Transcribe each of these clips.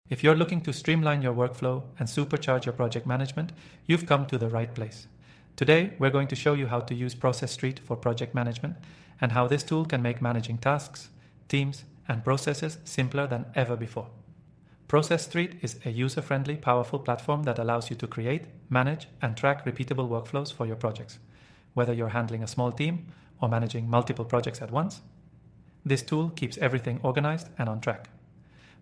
If you're looking to streamline your workflow and supercharge your project management, you've come to the right place. Today, we're going to show you how to use Process.st for project management and how this tool can make managing tasks, teams, and processes simpler than ever before. Process.st is a user-friendly, powerful platform that allows you to create, manage, and track repeatable workflows for your projects. Whether you're handling a small team or managing multiple projects at once, this tool keeps everything organized and on track.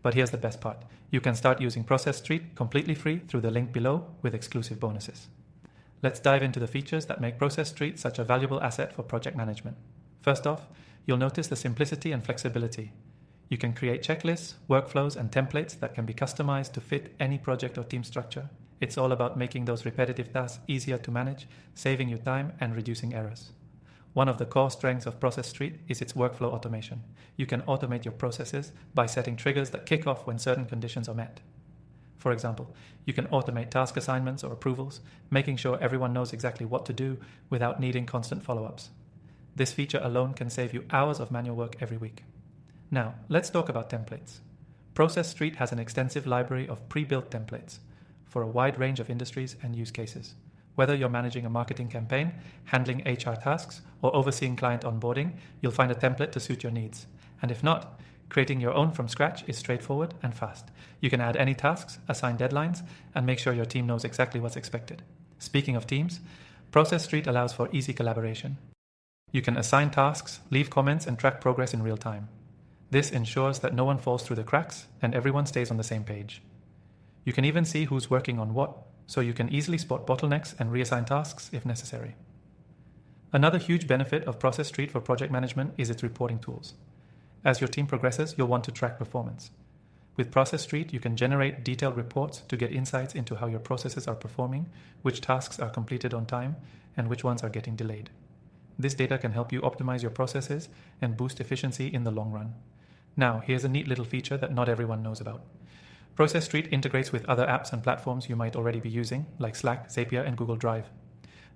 But here's the best part. You can start using Process.st completely free through the link below with exclusive bonuses. Let's dive into the features that make Process.st such a valuable asset for project management. First off, you'll notice the simplicity and flexibility. You can create checklists, workflows, and templates that can be customized to fit any project or team structure. It's all about making those repetitive tasks easier to manage, saving you time, and reducing errors. One of the core strengths of Process.st is its workflow automation. You can automate your processes by setting triggers that kick off when certain conditions are met. For example, you can automate task assignments or approvals, making sure everyone knows exactly what to do without needing constant follow-ups. This feature alone can save you hours of manual work every week. Now, let's talk about templates. Process.st has an extensive library of pre-built templates for a wide range of industries and use cases. Whether you're managing a marketing campaign, handling HR tasks, or overseeing client onboarding, you'll find a template to suit your needs. And if not, creating your own from scratch is straightforward and fast. You can add any tasks, assign deadlines, and make sure your team knows exactly what's expected. Speaking of teams, Process.st allows for easy collaboration. You can assign tasks, leave comments, and track progress in real time. This ensures that no one falls through the cracks and everyone stays on the same page. You can even see who's working on what, so you can easily spot bottlenecks and reassign tasks if necessary. Another huge benefit of Process.st for project management is its reporting tools. As your team progresses, you'll want to track performance. With Process.st, you can generate detailed reports to get insights into how your processes are performing, which tasks are completed on time, and which ones are getting delayed. This data can help you optimize your processes and boost efficiency in the long run. Now, here's a neat little feature that not everyone knows about. Process.st integrates with other apps and platforms you might already be using, like Slack, Zapier, and Google Drive.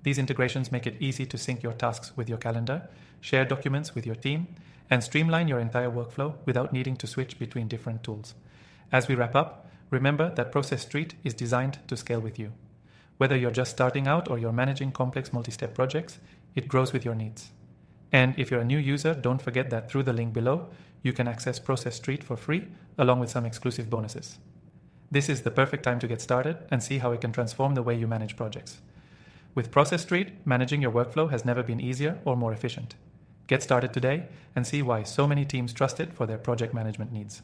These integrations make it easy to sync your tasks with your calendar, share documents with your team, and streamline your entire workflow without needing to switch between different tools. As we wrap up, remember that Process.st is designed to scale with you. Whether you're just starting out or you're managing complex multi-step projects, it grows with your needs. And if you're a new user, don't forget that through the link below, you can access Process.st for free, along with some exclusive bonuses. This is the perfect time to get started and see how it can transform the way you manage projects. With Process.st, managing your workflow has never been easier or more efficient. Get started today and see why so many teams trust it for their project management needs.